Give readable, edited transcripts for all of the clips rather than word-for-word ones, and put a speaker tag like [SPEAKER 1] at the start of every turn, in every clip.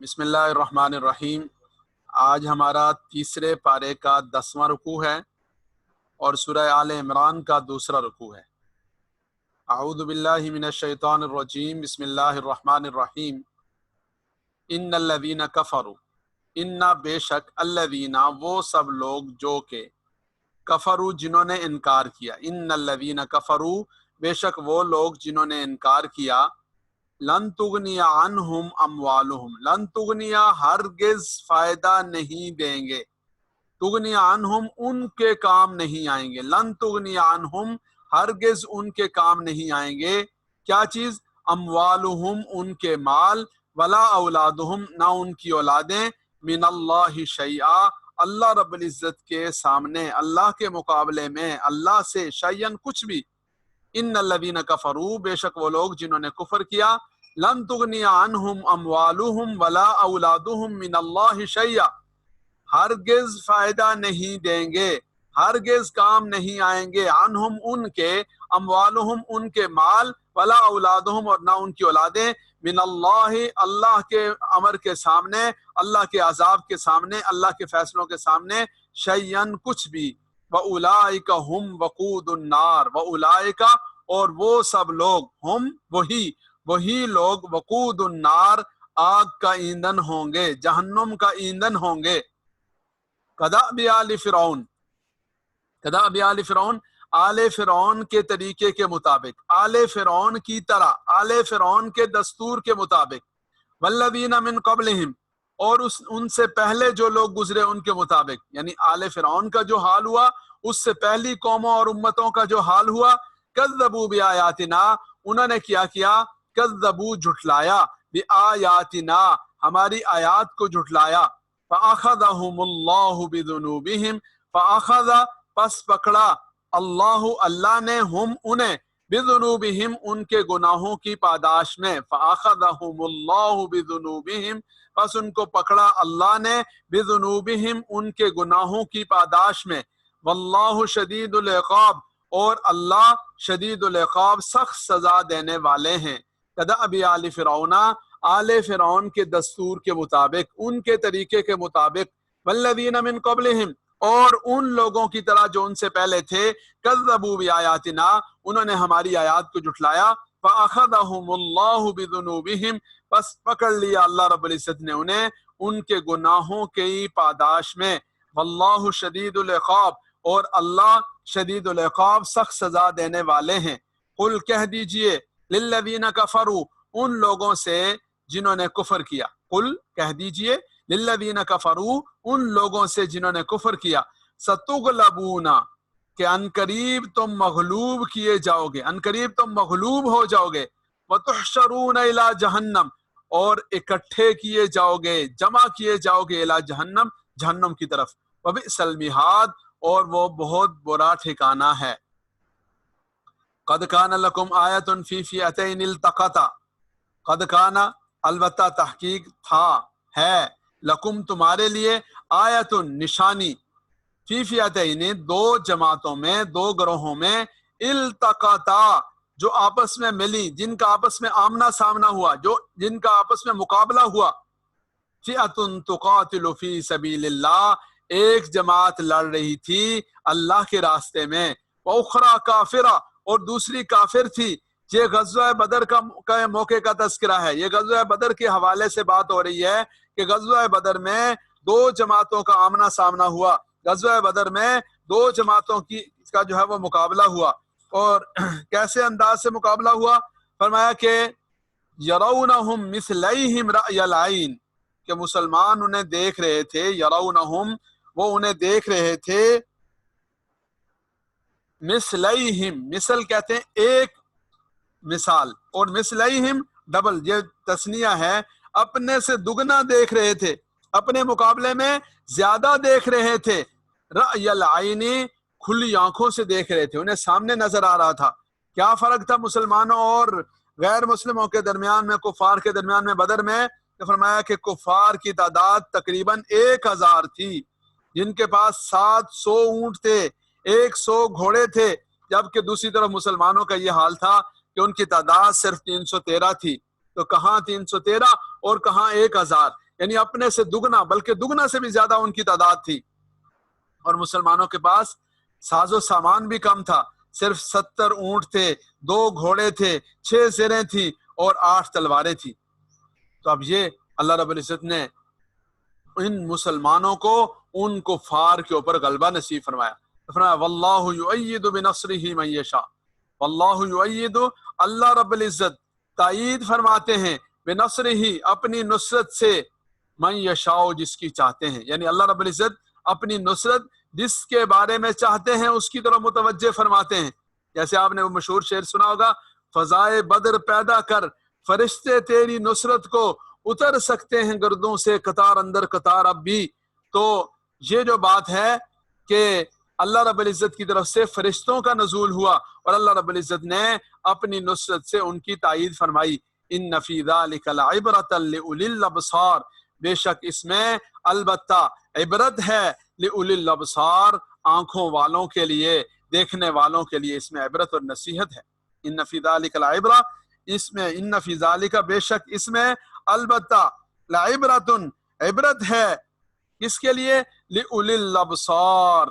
[SPEAKER 1] بسم اللہ الرحمن الرحیم۔ آج ہمارا تیسرے پارے کا 10واں رکوع ہے اور سورہ آل عمران کا دوسرا رکوع ہے۔ اعوذ باللہ من الشیطان الرجیم، بسم اللہ الرحمن الرحیم۔ ان الذین کفروا، ان بے شک الذین وہ سب لوگ جو کہ کفروا جنہوں نے انکار کیا، ان الذین کفروا بے شک وہ لوگ جنہوں نے انکار کیا، لن تغنی عنہم اموالہم، لن تغنی ہرگز فائدہ نہیں دیں گے، تغنی عنہم ان کے کام نہیں آئیں گے، لن تغنی عنہم ہرگز ان کے کام نہیں آئیں گے، کیا چیز؟ اموالہم ان کے مال، ولا اولادہم نہ ان کی اولادیں، من اللہ شیئا اللہ رب العزت کے سامنے، اللہ کے مقابلے میں اللہ سے، شیئن کچھ بھی۔ ان الذین کفروا بے شک وہ لوگ جنہوں نے کفر کیا، لن تغنی عنہم اموالہم ولا اولادہم من اللہ شیئا ہرگز فائدہ نہیں دیں گے، ہرگز کام نہیں آئیں گے، عنہم ان کے، اموالہم ان کے مال، ولا اولادہم اور نہ ان کی اولادیں، من اللہ اللہ کے امر کے سامنے، اللہ کے عذاب کے سامنے، اللہ کے فیصلوں کے سامنے، شیئن کچھ بھی۔ وَأُولَئِكَ هُمْ وَقُودُ النَّارِ وَأُولَئِكَ اور وہ سب لوگ، ہم وہی لوگ، وقود النار آگ کا ایندھن ہوں گے، جہنم کا ایندھن ہوں گے۔ کدأب آل فرعون، کدأب آل فرعون آل فرعون کے طریقے کے مطابق، آل فرعون کی طرح، آل فرعون کے دستور کے مطابق، والذین من قبلہم اور ان سے پہلے جو لوگ گزرے ان کے مطابق، یعنی آل فرعون کا جو حال ہوا اس سے پہلی قوموں اور امتوں کا جو حال ہوا، کذبوا بآیاتنا انہوں نے کیا کذبوا جھٹلایا، بآیاتنا ہماری آیات کو جھٹلایا، فأخذہم اللہ بذنوبہم فأخذ پس پکڑا اللہ نے ہم انہیں، بذنوبہم ان کے گناہوں کی پاداش میں، فأخذہم اللہ بذنوبہم پس ان کو پکڑا اللہ نے، بذنوبہم ان کے گناہوں کی پاداش میں، واللہ شدید العقاب اور اللہ شدید العقاب سخت سزا دینے والے ہیں۔ کدأب آل فرعون آل فرعون کے دستور کے مطابق، ان کے طریقے کے مطابق، والذین من قبلہم اور ان لوگوں کی طرح جو ان سے پہلے تھے، کذبوا بآیاتنا انہوں نے ہماری آیات کو جھٹلایا، فأخذہم اللہ بذنوبہم پس پکڑ لیا اللہ رب العزت نے انہیں ان کے گناہوں کی پاداش میں، واللہ شدید العقاب اور اللہ شدید العقاب سخت سزا دینے والے ہیں۔ قل کہہ دیجئے، للذین کفروا ان لوگوں سے جنہوں نے کفر کیا، قل کہہ دیجئے، للذین کفروا ان لوگوں سے جنہوں نے کفر کیا، ستغلبون کہ عنقریب تم مغلوب کیے جاؤ گے، عنقریب تم مغلوب ہو جاؤ گے، وتحشرون الی جہنم اور اکٹھے کیے جاؤ گے، جمع کیے جاؤ گے، الی جہنم جہنم کی طرف، وبئس المہاد اور وہ بہت برا ٹھکانہ ہے۔ قد کان لکم آیۃ فی فئتین التقطا، قد کان البتہ تحقیق تھا، ہے، لکم تمہارے لیے، آیۃ نشانی، فی فئتین دو جماعتوں میں، دو گروہوں میں، التقطا جو آپس میں ملی، جن کا آپس میں آمنا سامنا ہوا، جو جن کا آپس میں مقابلہ ہوا، فئۃ تقاتل فی سبیل اللہ ایک جماعت لڑ رہی تھی اللہ کے راستے میں، وأخری کافرہ اور دوسری کافر تھی۔ یہ غزوہ بدر کا موقع کا تذکرہ ہے، یہ غزوہ بدر کے حوالے سے بات ہو رہی ہے کہ غزوہ بدر میں دو جماعتوں کا آمنا سامنا ہوا، غزوہ بدر میں دو جماعتوں کا جو ہے وہ مقابلہ ہوا، اور کیسے انداز سے مقابلہ ہوا؟ فرمایا کہ یرونہم مثلیہم رأی العین کہ مسلمان انہیں دیکھ رہے تھے، یرونہم وہ انہیں دیکھ رہے تھے، مثلیہم مثل کہتے ہیں ایک مثال، اور مثلیہم ڈبل، یہ تثنیہ ہے، اپنے سے دگنا دیکھ رہے تھے، اپنے مقابلے میں زیادہ دیکھ رہے تھے، رأی العین کھلی آنکھوں سے دیکھ رہے تھے، انہیں سامنے نظر آ رہا تھا۔ کیا فرق تھا مسلمانوں اور غیر مسلموں کے درمیان میں، کفار کے درمیان میں بدر میں؟ تو فرمایا کہ کفار کی تعداد تقریباً 1000 تھی، جن کے پاس 700 اونٹ تھے، 100 گھوڑے تھے، جبکہ دوسری طرف مسلمانوں کا یہ حال تھا کہ ان کی تعداد صرف 313 تھی۔ تو کہاں 313 اور کہاں 1000، یعنی اپنے سے دگنا بلکہ دگنا سے بھی زیادہ ان کی تعداد تھی. اور مسلمانوں کے پاس ساز و سامان بھی کم تھا، صرف 70 اونٹ تھے، 2 گھوڑے تھے، 6 زریں تھیں اور 8 تلواریں تھیں. تو اب یہ اللہ رب العزت نے ان مسلمانوں کو ان کفار کے اوپر غلبہ نصیب فرمایا. فرمایا واللہ یؤید بنصرہ من یشاء، واللہ یؤید، اللہ رب العزت تائید فرماتے ہیں، بنصرہ، اپنی نصرت سے، من یشاء، جس کی چاہتے ہیں. یعنی اللہ رب العزت اپنی نصرت جس کے بارے میں چاہتے ہیں اس کی طرف متوجہ فرماتے ہیں. جیسے آپ نے وہ مشہور شعر سنا ہوگا، فضائے بدر پیدا کر فرشتے تیری نصرت کو اتر سکتے ہیں گردوں سے قطار اندر قطار اب بھی. تو یہ جو بات ہے کہ اللہ رب العزت کی طرف سے فرشتوں کا نزول ہوا اور اللہ رب العزت نے اپنی نصرت سے ان کی تائید فرمائی. ان فی ذلک لعبرۃ لأولی الابصار، بے شک اس میں البتہ عبرت ہے لأولی الابصار، آنکھوں والوں کے لیے، دیکھنے والوں کے لیے اس میں عبرت اور نصیحت ہے. ان فی ذلک لعبرۃ، اس میں ان فی ذلک، بے شک اس میں، البتہ لعبرۃ، عبرت ہے کس کے لیے؟ لأولی الابصار،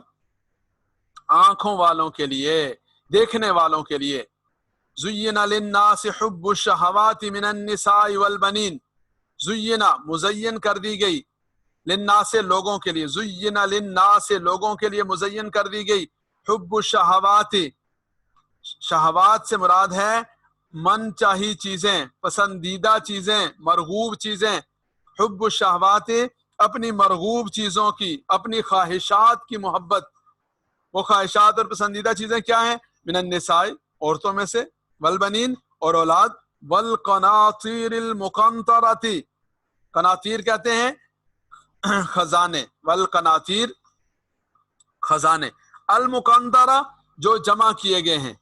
[SPEAKER 1] آنکھوں والوں کے لیے، دیکھنے والوں کے لیے. زین للناس حب الشہوات من النساء والبنین، زینا مزین کر دی گئی، للناس لوگوں کے لیے، زین للناس لوگوں کے لیے مزین کر دی گئی، حب الشہوات، شہوات سے مراد ہے من چاہی چیزیں، پسندیدہ چیزیں، مرغوب چیزیں. حب الشہوات، اپنی مرغوب چیزوں کی، اپنی خواہشات کی محبت. وہ خواہشات اور پسندیدہ چیزیں کیا ہیں؟ من النساء، عورتوں میں سے، والبنین، اور اولاد، والقناطیر المقنطرۃ، قناطیر کہتے ہیں خزانے، والقناطیر خزانے، المقنطرہ جو جمع کیے گئے ہیں،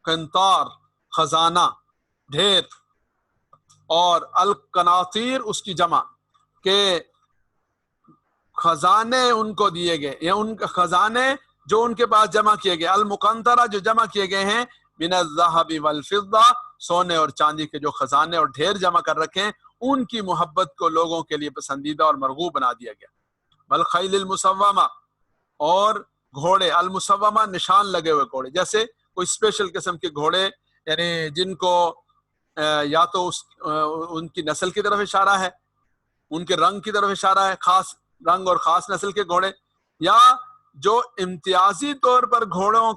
[SPEAKER 1] قنطار خزانہ ڈھیر، اور القناطیر اس کی جمع کہ خزانے ان کو دیے گئے، یا ان خزانے جو ان کے پاس جمع کیے گئے، المقنطرہ جو جمع کیے گئے ہیں، من الذهب والفضہ، سونے اور چاندی کے جو خزانے اور ڈھیر جمع کر رکھے ہیں، ان کی محبت کو لوگوں کے لیے پسندیدہ اور مرغوب بنا دیا گیا. والخیل المسومہ، اور گھوڑے، المسومہ نشان لگے ہوئے گھوڑے، جیسے کوئی اسپیشل قسم کے گھوڑے، یعنی جن کو یا تو ان کی نسل کی طرف اشارہ ہے، ان کے رنگ کی طرف اشارہ ہے، خاص رنگ اور خاص نسل کے گھوڑے، یا جو امتیازی طور پر گھوڑوں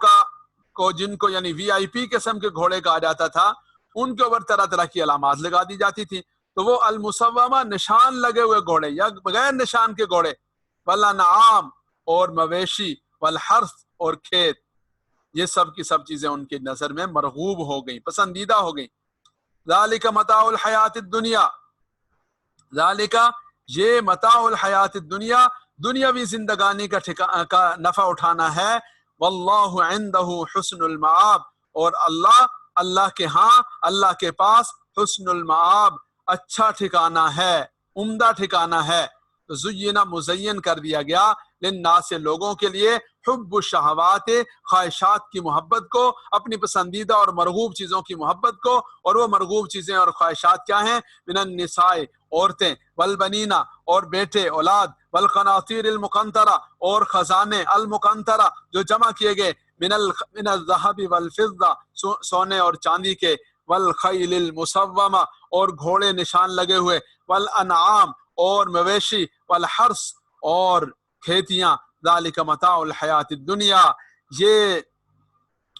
[SPEAKER 1] کو جن کو یعنی وی آئی پی قسم کے گھوڑے کہا جاتا تھا، ان کے اوپر طرح طرح کی علامات لگا دی جاتی تھی. تو وہ المسومہ نشان لگے ہوئے گھوڑے یا بغیر نشان کے گھوڑے، والانعام، اور مویشی، والحرث، اور کھیت، یہ سب کی سب چیزیں ان کی نظر میں مرغوب ہو گئیں، پسندیدہ ہو گئیں. ذالک متاع الحیات الدنیا، ذالک یہ متاع الحیات الدنیا، دنیاوی زندگانی کا نفع اٹھانا ہے. واللہ عندہ حسن المآب، اور اللہ کے ہاں، اللہ کے پاس حسن المآب، اچھا ٹھکانہ ہے، عمدہ ٹھکانہ ہے. تو زینا مزین کر دیا گیا، للناس لوگوں کے لیے، حب الشہوات، خواہشات کی محبت کو، اپنی پسندیدہ اور مرغوب چیزوں کی محبت کو. اور وہ مرغوب چیزیں اور خواہشات کیا ہیں؟ من النساء، عورتیں، والبنینا، اور بیٹے اولاد، والقناطیر المقنطرہ، اور خزانے، المقنطرہ جو جمع کیے گئے، من الذهب والفضہ، سونے اور چاندی کے، والخیل المسومہ، اور گھوڑے نشان لگے ہوئے، والانعام، اور مویشی، والحرث، اور کھیتیاں. ذالک متاع الحیات الدنیا، یہ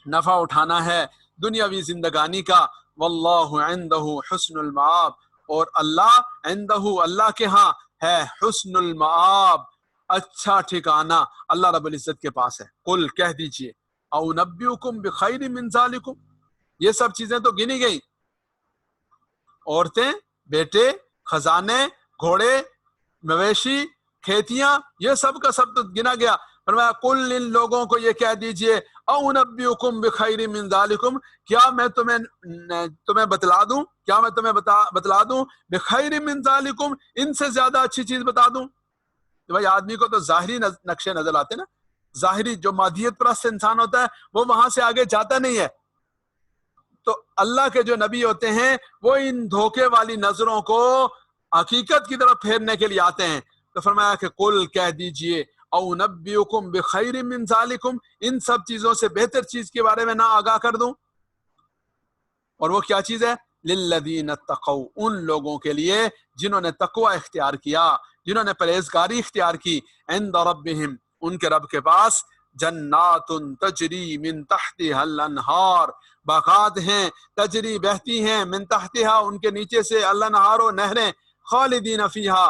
[SPEAKER 1] نفع اٹھانا ہے دنیاوی زندگانی کا. واللہ عندہ حسن المآب، اور اللہ عندہ، اللہ کے ہاں ہے، حسن المآب، اچھا ٹھکانہ اللہ رب العزت کے پاس ہے. قل، کہہ دیجئے، او نبیکم بخیر من ذالکم، یہ سب چیزیں تو گنی گئی، عورتیں، بیٹے، خزانے، گھوڑے، مویشی، کھیتیاں، یہ سب کا سب تو گنا گیا. فرمایا قل، ان لوگوں کو یہ کہہ دیجئے، او نبیکم بخیر من ذالکم، کیا میں تمہیں بتلا دوں، کیا میں تمہیں بتلا دوں، بخیر من ذالکم، ان سے زیادہ اچھی چیز بتا دوں. تو بھائی آدمی کو تو ظاہری نقشے نظر آتے نا، ظاہری جو مادیت پرست انسان ہوتا ہے وہ وہاں سے آگے جاتا نہیں ہے. تو اللہ کے جو نبی ہوتے ہیں وہ ان دھوکے والی نظروں کو حقیقت کی طرف پھیرنے کے لیے آتے ہیں، تو فرمایا کہ قل کہہ دیجئے او نبئکم بخیر من ذالکم، ان سب چیزوں سے بہتر چیز کے بارے میں نہ آگاہ کر دوں، اور وہ کیا چیز ہے؟ للذین اتقوا، ان لوگوں کے لیے جنہوں نے تقوی اختیار کیا، جنہوں نے پرہیزگاری اختیار کی، عند ربہم، ان کے رب کے پاس، جنات تجری من تحتها الانہار، باغات ہیں تجری بہتی ہیں، من تحتها ان کے نیچے سے، الانہار و نہریں، خالدین فیہا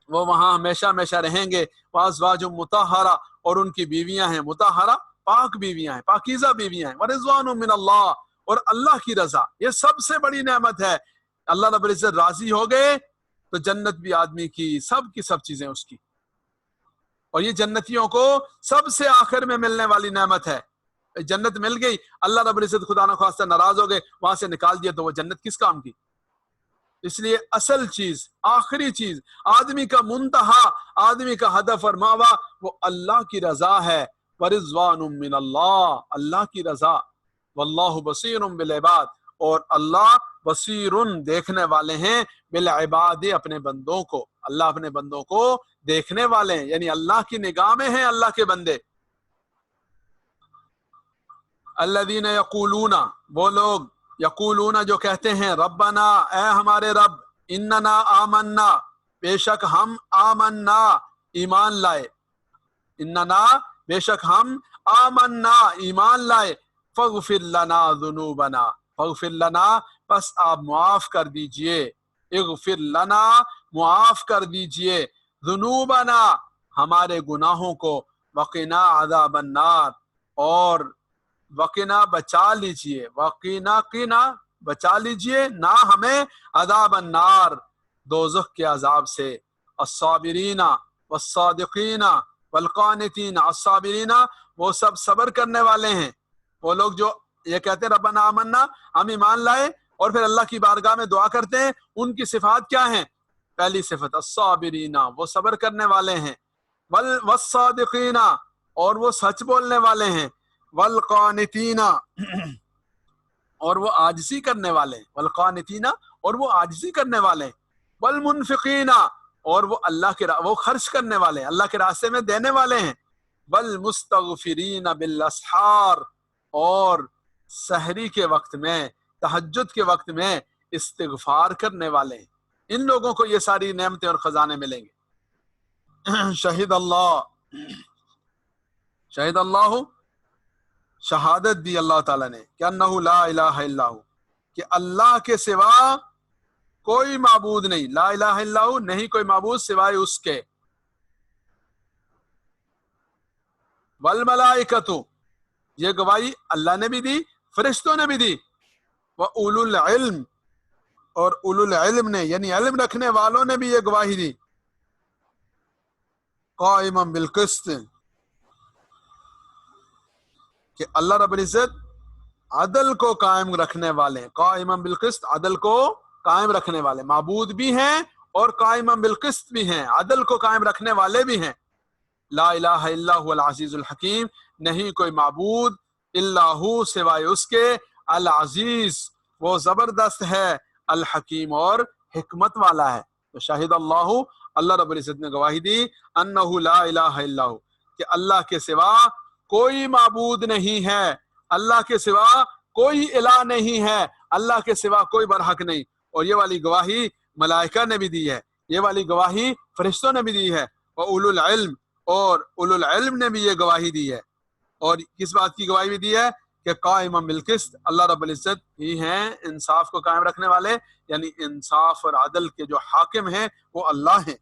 [SPEAKER 1] وہ وہاں ہمیشہ ہمیشہ رہیں گے، وازواج مطہرہ اور ان کی بیویاں ہیں مطہرہ، پاک بیویاں ہیں، پاکیزہ بیویاں ہیں، ورضوان من اللہ اور اللہ کی رضا، یہ سب سے بڑی نعمت ہے۔ اللہ رب العزت راضی ہو گئے تو جنت بھی آدمی کی سب چیزیں اس کی، اور یہ جنتیوں کو سب سے آخر میں ملنے والی نعمت ہے۔ جنت مل گئی، اللہ رب العزت خدا نخواستہ ناراض ہو گئے، وہاں سے نکال دیا، تو وہ جنت کس کام کی؟ اس لیے اصل چیز، آخری چیز، آدمی کا منتہا، آدمی کا ہدف اور ماوا، وہ اللہ کی رضا ہے۔ ورضوان من اللہ، اللہ کی رضا، واللہ بصیر بالعباد، اور اللہ بصیر دیکھنے والے ہیں، بالعباد اپنے بندوں کو، اللہ اپنے بندوں کو دیکھنے والے ہیں، یعنی اللہ کی نگاہ میں ہیں اللہ کے بندے۔ الذین یقولون، وہ لوگ، یقولون جو کہتے ہیں، ربنا اے ہمارے رب، اننا آمنا بے شک ہم، آمنا ایمان لائے، اننا بے شک ہم، آمنا ایمان لائے، فاغفر لنا ذنوبنا، فاغفر لنا پس آپ معاف کر دیجئے، اغفر لنا معاف کر دیجئے، ذنوبنا ہمارے گناہوں کو، وقنا عذاب النار اور وقنا بچا لیجئے، وقنا قنا بچا لیجئے نہ ہمیں، عذاب النار دوزخ کے عذاب سے، الصابرین والصادقین والقانتین، الصابرین وہ سب صبر کرنے والے ہیں، وہ لوگ جو یہ کہتے ہیں ربنا آمنا، ہم ایمان لائے، اور پھر اللہ کی بارگاہ میں دعا کرتے ہیں، ان کی صفات کیا ہیں؟ پہلی صفت الصابرین، وہ صبر کرنے والے ہیں، والصادقین اور وہ سچ بولنے والے ہیں، والقانتین اور وہ عاجزی کرنے والے ہیں، والقانتین اور وہ عاجزی کرنے والے ہیں، والمنفقین اور وہ اللہ کے وہ خرچ کرنے والے ہیں، اللہ کے راستے میں دینے والے ہیں، والمستغفرین بالاسحار اور سحری کے وقت میں، تہجد کے وقت میں استغفار کرنے والے ہیں۔ ان لوگوں کو یہ ساری نعمتیں اور خزانے ملیں گے۔ شہید اللہ شہادت دی اللہ تعالیٰ نے کہ انہ لا الہ الا ہو، کہ اللہ کے سوا کوئی معبود نہیں، لا الہ الا ہو، نہیں کوئی معبود سوائے اس کے، والملائکۃ یہ گواہی اللہ نے بھی دی، فرشتوں نے بھی دی، وَأُولُو الْعِلْمِ اور اولو العلم نے، یعنی علم رکھنے والوں نے بھی یہ گواہی دی، قائما بالقسط کہ اللہ رب العزت عدل کو قائم رکھنے والے ہیں، قائما بالقسط عدل کو قائم رکھنے والے، معبود بھی ہیں اور قائما بالقسط بھی ہیں، عدل کو قائم رکھنے والے بھی ہیں۔ لا الہ الا هو العزیز الحکیم، نہیں کوئی معبود الا ہو سوائے اس کے، العزیز وہ زبردست ہے، الحکیم اور حکمت والا ہے۔ تو شاہد اللہ، اللہ رب العزت نے گواہی دی، انہ لا الہ الا ہو کہ اللہ کے سوا کوئی معبود نہیں ہے، اللہ کے سوا کوئی الہ نہیں ہے، اللہ کے سوا کوئی برحق نہیں، اور یہ والی گواہی ملائکہ نے بھی دی ہے، یہ والی گواہی فرشتوں نے بھی دی ہے، اور اولو العلم اور اولو العلم نے بھی یہ گواہی دی ہے، اور کس بات کی گواہی بھی دی ہے کہ قائما بالقسط اللہ رب العزت ہی ہیں انصاف کو قائم رکھنے والے، یعنی انصاف اور عدل کے جو حاکم ہیں وہ اللہ ہیں۔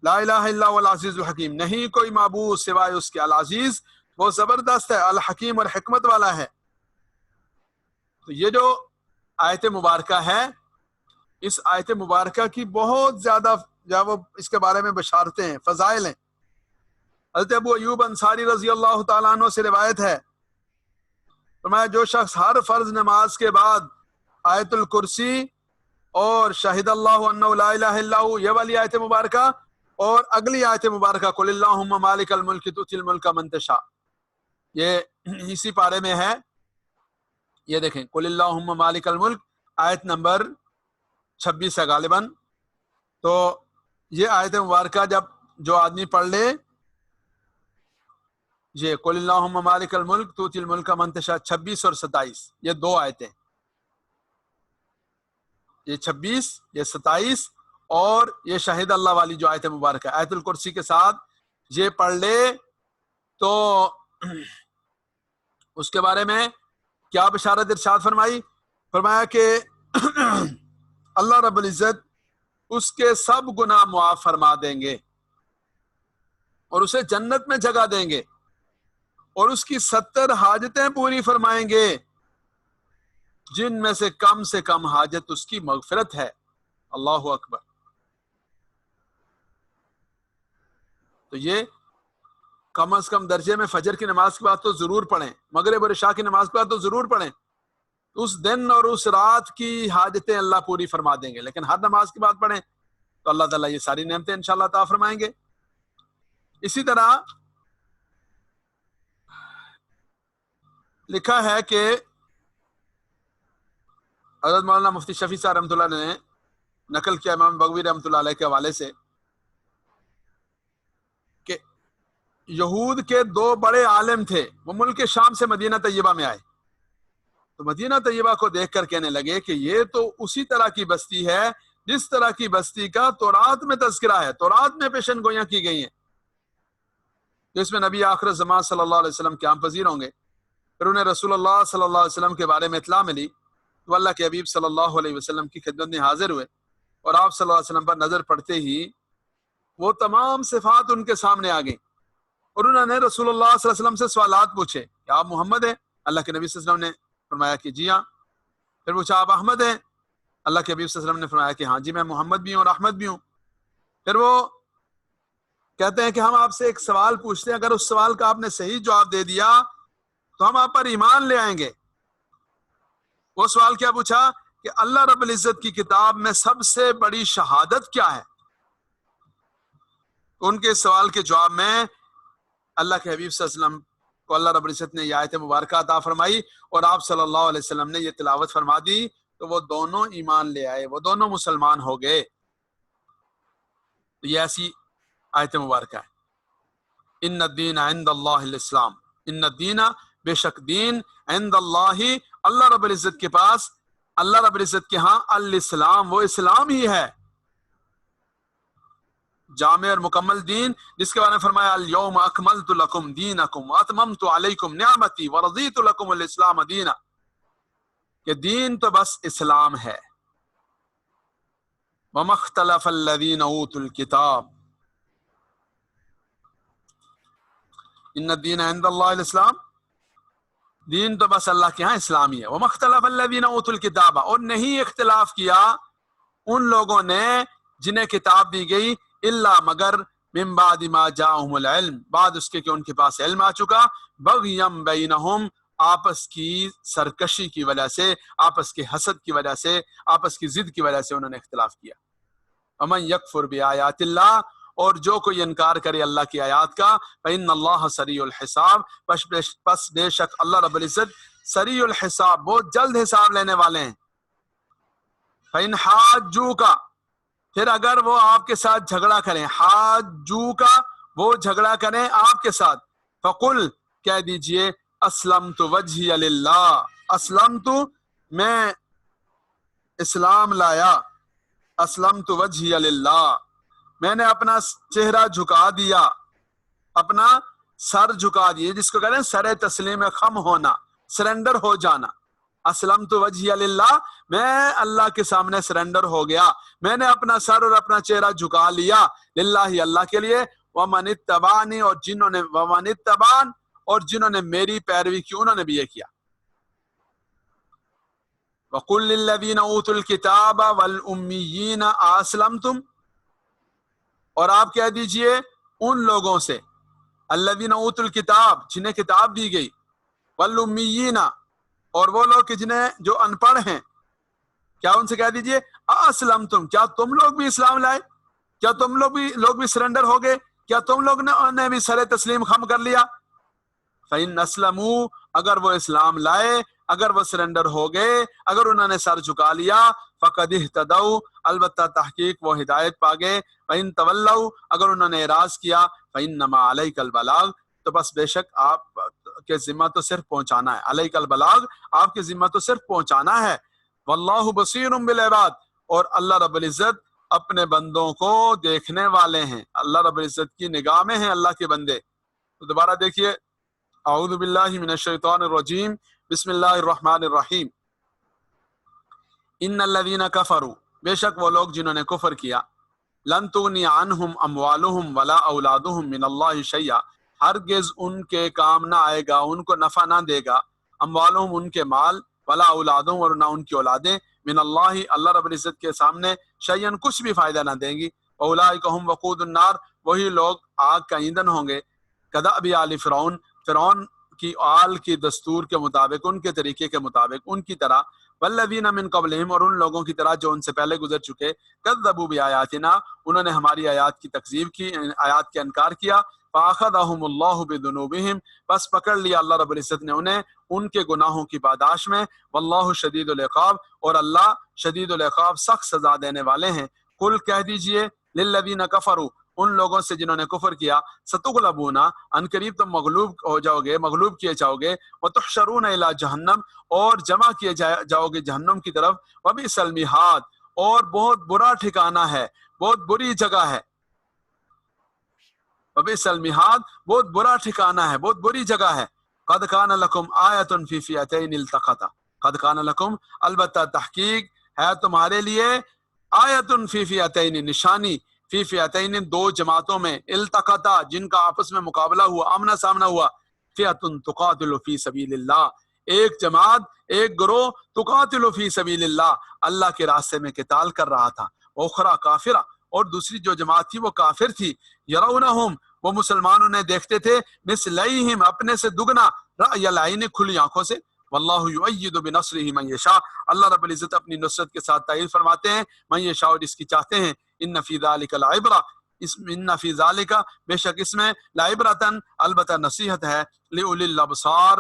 [SPEAKER 1] لا الہ الا هو العزیز الحکیم، نہیں کوئی معبود سوائے اس کے، العزیز وہ زبردست ہے، الحکیم اور حکمت والا ہے۔ تو یہ جو آیت مبارکہ ہے، اس آیت مبارکہ کی بہت زیادہ وہ اس کے بارے میں بشارتیں ہیں، فضائل ہیں۔ حضرت ابو ایوب انصاری رضی اللہ تعالیٰ عنہ سے روایت ہے، فرمایا جو شخص ہر فرض نماز کے بعد آیت الکرسی اور شہد اللہ انہ لا الہ الا ہو یہ والی آیت مبارکہ اور اگلی آیت مبارکہ قل اللہم مالک الملک تؤتی الملک من تشاء، یہ اسی پارے میں ہے، یہ دیکھیں قل اللہم مالک الملک آیت نمبر 26 ہے غالباً. تو یہ آیت مبارکہ جب جو آدمی پڑھ لے، یہ قل اللہم مالک الملک تؤتی الملک من تشاء 26 اور 27، یہ دو آیتیں، یہ 26 یہ 27 اور یہ شہید اللہ والی جو آیت مبارکہ آیت الکرسی کے ساتھ یہ پڑھ لے تو اس کے بارے میں کیا بشارت ارشاد فرمائی؟ فرمایا کہ اللہ رب العزت اس کے سب گناہ معاف فرما دیں گے اور اسے جنت میں جگہ دیں گے اور اس کی 70 حاجتیں پوری فرمائیں گے، جن میں سے کم حاجت اس کی مغفرت ہے. اللہ اکبر. تو یہ کم از کم درجے میں فجر کی نماز کے بعد تو ضرور پڑھیں، مغرب اور عشاء کی نماز کے بعد تو ضرور پڑھیں. اس دن اور اس رات کی حاجتیں اللہ پوری فرما دیں گے، لیکن ہر نماز کے بعد پڑھیں تو اللہ تعالیٰ یہ ساری نعمتیں انشاءاللہ عطا فرمائیں گے. اسی طرح لکھا ہے کہ حضرت مولانا مفتی شفیع صاحب رحمۃ اللہ نے نقل کیا امام بغوی رحمۃ اللہ علیہ کے حوالے سے کہ یہود کے 2 بڑے عالم تھے، وہ ملک شام سے مدینہ طیبہ میں آئے تو مدینہ طیبہ کو دیکھ کر کہنے لگے کہ یہ تو اسی طرح کی بستی ہے جس طرح کی بستی کا تورات میں تذکرہ ہے، تورات میں پیشن گوئیاں کی گئی ہیں کہ اس میں نبی آخر زمان صلی اللہ علیہ وسلم قیام پذیر ہوں گے. پھر انہیں رسول اللہ صلی اللہ علیہ وسلم کے بارے میں اطلاع ملی تو اللہ کے حبیب صلی اللہ علیہ وسلم کی خدمت میں حاضر ہوئے اور آپ صلی اللہ علیہ وسلم پر نظر پڑتے ہی وہ تمام صفات ان کے سامنے آ گئیں اور انہوں نے رسول اللہ صلی اللہ علیہ وسلم سے سوالات پوچھے کہ آپ محمد ہیں؟ اللہ کے نبی صلی اللہ علیہ وسلم نے فرمایا کہ جی ہاں. پھر پوچھا آپ احمد ہیں؟ اللہ کے حبیب صلی اللہ علیہ وسلم نے فرمایا کہ ہاں جی میں محمد بھی ہوں اور احمد بھی ہوں. پھر وہ کہتے ہیں کہ ہم آپ سے ایک سوال پوچھتے ہیں، اگر اس سوال کا آپ نے صحیح جواب دے دیا تو ہم آپ پر ایمان لے آئیں گے. وہ سوال کیا پوچھا کہ اللہ رب العزت کی کتاب میں سب سے بڑی شہادت کیا ہے؟ ان کے سوال کے جواب میں اللہ کے حبیب صلی اللہ علیہ وسلم کو اللہ رب العزت نے یہ آیت مبارکہ عطا فرمائی اور آپ صلی اللہ علیہ وسلم نے یہ تلاوت فرما دی تو وہ دونوں ایمان لے آئے، وہ دونوں مسلمان ہو گئے. یہ ایسی آیت مبارکہ ہے. ان الدین عند اللہ الاسلام، ان الدین بے شک دین عند اللہ اللہ رب العزت کے پاس، اللہ رب العزت کے ہاں الاسلام وہ اسلام ہی ہے، جامع اور مکمل دین جس کے بارے میں فرمایا الیوم اکملت لکم دینکم واتممت علیکم نعمتی ورضیت لکم الاسلام دینا، کہ دین تو بس اسلام ہے. وما اختلف الذین اوتوا الکتاب ان الدین عند اللہ الاسلام، دین تو بس اللہ کے ہاں اسلامی ہے. وما اختلف الذین اوتوا الکتاب، اور نہیں اختلاف کیا ان لوگوں نے جنہیں کتاب دی گئی، الا مگر من بعد ما جاءہم العلم، بعد اس کے کہ ان کے پاس علم آ چکا، بغیم بینہم، آپس کی سرکشی کی وجہ سے، آپس کے حسد کی وجہ سے، آپس کی ضد کی وجہ سے انہوں نے اختلاف کیا. ومن یکفر بآیات اللہ، اور جو کوئی انکار کرے اللہ کی آیات کا، فإن اللہ سریع الحساب، پس بے شک اللہ رب العزت سریع الحساب بہت جلد حساب لینے والے ہیں. فإن حاجوک، پھر اگر وہ آپ کے ساتھ جھگڑا کریں، حاجوک وہ جھگڑا کریں آپ کے ساتھ، فقل کہہ دیجئے اسلمت وجہی للہ، اسلمت میں اسلام لایا، اسلمت وجہی للہ میں نے اپنا چہرہ جھکا دیا، اپنا سر جھکا دیا، جس کو کہتے ہیں سر تسلیم خم ہونا، سرنڈر ہو جانا. اسلمت وجہی للہ، میں اللہ کے سامنے سرنڈر ہو گیا، میں نے اپنا سر اور اپنا چہرہ جھکا لیا، للہ اللہ کے لیے. ومن اتبعنی، اور جنہوں نے ومن اتبعن، اور جنہوں نے میری پیروی کی انہوں نے بھی یہ کیا. وقل للذین اوتوا الکتاب والامیین اسلمتم، اور آپ کہہ دیجئے ان لوگوں سے الذین اوتوا الکتاب جنہیں کتاب دی گئی، والامیین اور وہ لوگ جنہیں جو ان پڑھ ہیں، کیا ان سے کہہ دیجئے اسلمتم، کیا تم لوگ بھی اسلام لائے، کیا تم لوگ بھی سرنڈر ہو گئے، کیا تم لوگ نے بھی سر تسلیم خم کر لیا. فإن اسلموا، اگر وہ اسلام لائے، اگر وہ سرنڈر ہو گئے، اگر انہوں نے سر جھکا لیا، فقد اہتدوا، البتہ تحقیق وہ ہدایت پا گئے، فإن تولوا، اگر انہوں نے اعراض کیا، فإنما علیک البلاغ، تو بس بے شک آپ کے ذمہ تو صرف پہنچانا ہے، علیک البلاغ، آپ کے ذمہ تو صرف پہنچانا ہے، واللہ بصیر بالعباد، اور اللہ رب العزت اپنے بندوں کو دیکھنے والے ہیں، اللہ رب العزت کی نگاہ میں ہیں اللہ کے بندے۔ تو دوبارہ دیکھیے، اعوذ باللہ من الشیطان الرجیم، بسم اللہ الرحمن الرحیم۔ ان الذین کفروا، بے شک وہ لوگ جنہوں نے کفر کیا، لن تغنی عنہم اموالہم ولا اولادہم من اللہ شیئا، ہرگز ان کے کام نہ آئے گا، ان کو نفع نہ دے گا، اموالہم ان کے مال، ولا اولادہم اور نہ ان کی اولادیں، من اللہ اللہ رب العزت کے سامنے، شیئن کچھ بھی فائدہ نہ دیں گی، اولئک هم وقود النار، وہی لوگ آگ کا ایندھن ہوں گے، کدأب آل فرعون، فرعون کی آل کی دستور کے مطابق، ان کے طریقے کے مطابق، ان کی طرح، والذین من قبلہم، اور ان لوگوں کی طرح جو ان سے پہلے گزر چکے، کذبوا بآیاتنا، انہوں نے ہماری آیات کی تکذیب کی، آیات کے انکار کیا، فاخذہم اللہ بذنوبہم، بس پکڑ لیا اللہ رب العزت نے انہیں ان کے گناہوں کی پاداش میں، واللہ شدید العقاب، اور اللہ شدید العقاب، سخت سزا دینے والے ہیں۔ قل کہہ دیجئے، للذین کفروا، ان لوگوں سے جنہوں نے کفر کیا، ستغلبون، ان قریب تم مغلوب ہو جاؤ گے، مغلوب کیے جاؤ گے، وتحشرون الی جہنم، اور جمع کیے جاؤ گے جہنم کی طرف، وبئس المہاد، اور بہت برا ٹھکانہ ہے، بہت بری جگہ ہے، وبئس المہاد، بہت برا ٹھکانہ ہے، بہت بری جگہ ہے۔ قد کان لکم آیۃ فی فئتین التقطا، قد کان لکم، البتہ تحقیق ہے تمہارے لیے، آیۃ فی فئتین، نشانی، فی فئتین، دو جماعتوں میں، التقطا، جن کا آپس میں مقابلہ ہوا، آمنا سامنا ہوا، فئۃ تقاتل فی سبیل اللہ، ایک جماعت، ایک گروہ، تقاتل فی سبیل اللہ، اللہ کے راستے میں قتال کر رہا تھا، اخری کافرہ، اور دوسری جو جماعت تھی وہ کافر تھی، یرونہم، وہ مسلمان انہیں دیکھتے تھے، مثلیہم، اپنے سے دگنا، رأی العین، کھلی آنکھوں سے، واللہ یؤید بنصرہ من یشاء، اللہ رب العزت اپنی نصرت کے ساتھ تائید فرماتے ہیں من یشاء، اور جس کی چاہتے ہیں، ان فی ذلک لعبرہ، ان فی ذلک، بے شک اس میں، لعبرۃ، البتہ نصیحت ہے، لأولی الابصار،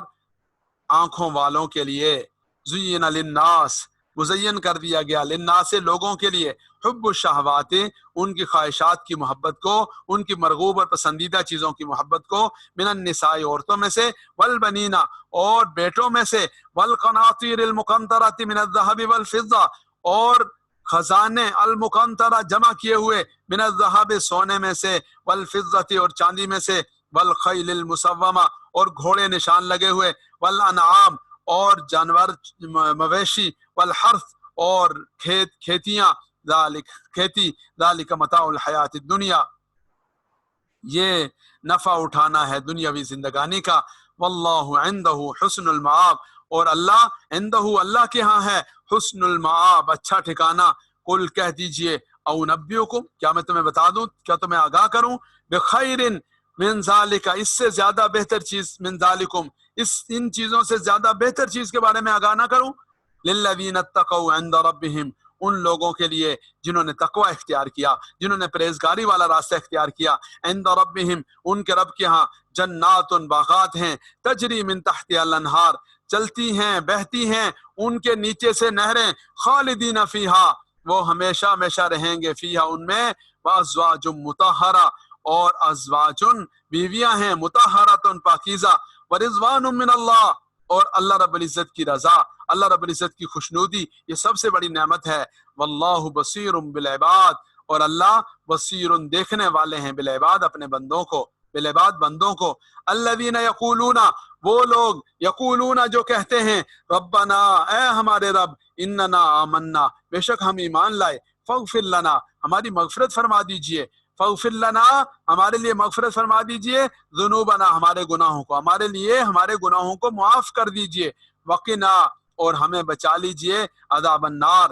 [SPEAKER 1] آنکھوں والوں کے لیے، زین للناس، مزین کر دیا گیا، للناس، لوگوں کے لیے، حب الشہوات، ان کی خواہشات کی محبت کو، ان کی مرغوب اور پسندیدہ چیزوں کی محبت کو، من النساء، عورتوں میں سے، والبنین، اور بیٹوں میں سے، والقناطیر المقنطرۃ من الذهب والفضہ، اور خزانے المقنطرہ، جمع کیے ہوئے، من الذهب، سونے میں سے، والفضۃ، اور چاندی میں سے، والخیل المسومہ، اور گھوڑے نشان لگے ہوئے، والانعام، اور جانور مویشی، والحرث، اور کھیتیاں، کھیتی، ذالک متاع الحیات الدنیا، یہ نفع اٹھانا ہے دنیاوی زندگانی کا، واللہ عندہ حسن المآب، اور اللہ عندہ، اللہ کے ہاں ہے، حسن المآب، اچھا ٹھکانہ، قل کہہ دیجئے، او نبیکم، کیا میں تمہیں بتا دوں، کیا تمہیں آگاہ کروں، بخیر من ذالک، اس سے زیادہ بہتر چیز، من ذالکم، ان چیزوں سے زیادہ بہتر چیز کے بارے میں آگاہ نہ کروں، للذین اتقوا عند ربہم، ان لوگوں کے لیے جنہوں نے تقوی اختیار کیا، جنہوں نے پرہیزگاری والا راستہ اختیار کیا، عند ربہم، ان کے رب کے ہاں، جنات، باغات ہیں، تجری من تحت الانہار، چلتی ہیں، بہتی ہیں ان کے نیچے سے نہریں، خالدین فیہا، وہ ہمیشہ ہمیشہ رہیں گے، فیہا، ان میں، وازواج مطہرہ، اور ازواجن، بیویاں ہیں، مطہرۃ، پاکیزہ، ورضوان من اللہ، اور اللہ رب العزت کی رضا، اللہ رب العزت کی خوشنودی، یہ سب سے بڑی نعمت ہے، واللہ بصیر بالعباد، اور اللہ بصیر، دیکھنے والے ہیں، بالعباد، اپنے بندوں کو، بالعباد، بندوں کو، الذین یقولون، وہ لوگ، یقولون، جو کہتے ہیں، ربنا، اے ہمارے رب، اننا آمنا، بے شک ہم ایمان لائے، فاغفر لنا، ہماری مغفرت فرما دیجئے، فاغفر لنا، ہمارے لیے مغفرت فرما دیجئے، ذنوبنا، ہمارے گناہوں کو، ہمارے لیے ہمارے گناہوں کو معاف کر دیجئے، وقنا، اور ہمیں بچا لیجئے، عذاب النار،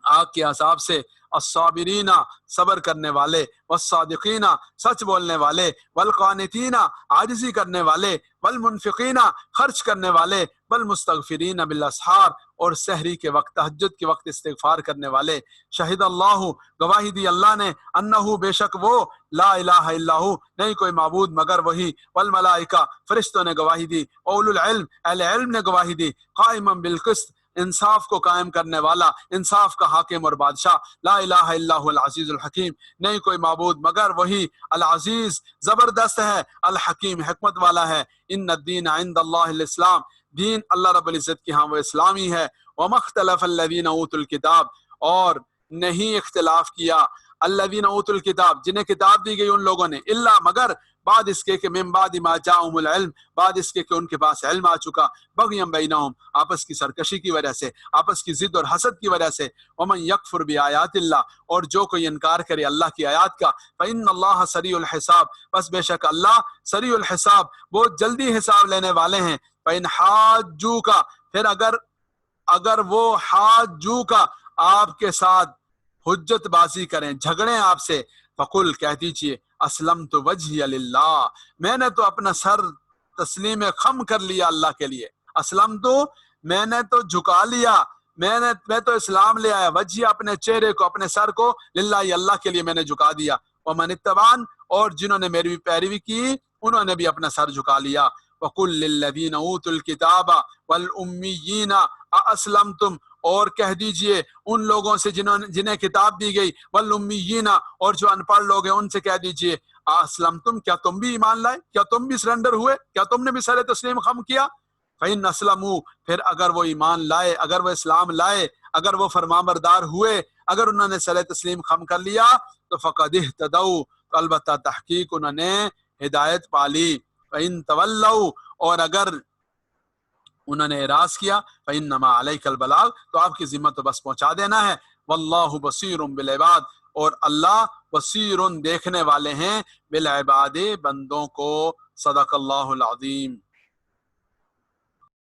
[SPEAKER 1] آگ کے عذاب سے، الصابرین، صبر کرنے والے، والصادقین، سچ بولنے والے، والقانتین، عاجزی کرنے والے، والمنفقین، خرچ کرنے والے، والمستغفرین بالاسحار، اور سحری کے وقت، تہجد کے وقت استغفار کرنے والے، شہد اللہ، گواہی دی اللہ نے، انہو، بے شک وہ، لا الہ الا ہو، نہیں کوئی معبود مگر وہی، والملائکہ، فرشتوں نے گواہی دی، اولو العلم، اہل علم نے گواہی دی، قائما بالقسط، انصاف کو قائم کرنے والا، انصاف کا حاکم اور بادشاہ، لا الہ الا هو العزیز الحکیم، نہیں کوئی معبود مگر وہی العزیز زبردست ہے، الحکیم حکمت والا ہے۔ ان الدین عند اللہ الاسلام، دین اللہ رب العزت کی ہاں وہ اسلامی ہے۔ وما اختلف الذین اوتوا الکتاب، اور نہیں اختلاف کیا الذین اوتوا الکتاب، جنہیں کتاب دی گئی ان لوگوں نے، الا مگر بعد اس کے کہ من بعد ما جاءہم العلم، بعد اس کے کہ ان کے پاس علم آ چکا، بغیم بینہم، آپس کی سرکشی کی وجہ سے، آپس کی ضد اور حسد کی وجہ سے۔ ومن یکفر بآیات اللہ، اور جو کوئی انکار کرے اللہ کی آیات کا، فإن اللہ سریع الحساب، بس بے شک اللہ سریع الحساب، بہت جلدی حساب لینے والے ہیں۔ فإن حاجوک، پھر اگر وہ حاجوک آپ کے ساتھ حجت بازی کریں، جھگڑیں آپ سے، فقل کہہ دیجئے اسلمت وجہی للہ، میں نے تو اپنا سر تسلیم خم کر لیا اللہ کے لیے، اسلمت میں نے تو جھکا لیا، میں تو اسلام لے آیا، وجہی اپنے چہرے کو، اپنے سر کو، للہ اللہ کے لیے میں نے جھکا دیا، ومن اتبعن، اور جنہوں نے میری پیروی کی انہوں نے بھی اپنا سر جھکا لیا۔ وقل للذین اوتوا الکتاب والامیین ااسلمتم، اور کہہ دیجئے ان لوگوں سے جنہیں کتاب دی گئی، والامیین، اور جو ان پڑھ لوگ ہیں ان سے کہہ دیجئے اسلمتم، کیا تم بھی ایمان لائے، کیا تم بھی سرنڈر ہوئے، کیا تم نے بھی سر تسلیم خم کیا؟ فإن اسلموا، پھر اگر وہ ایمان لائے، اگر وہ اسلام لائے، اگر وہ فرمانبردار ہوئے، اگر انہوں نے سر تسلیم خم کر لیا، تو فقد اہتدوا، تو البتہ تحقیق انہوں نے ہدایت پالی۔ فإن تولوا، اور اگر انہوں نے اعراض کیا، فإنما علیک البلاغ، تو آپ کی ذمہ تو بس پہنچا دینا ہے۔ واللہ بصیر بالعباد، اور اللہ بصیر دیکھنے والے ہیں بالعباد، بندوں کو۔ صدق اللہ العظیم۔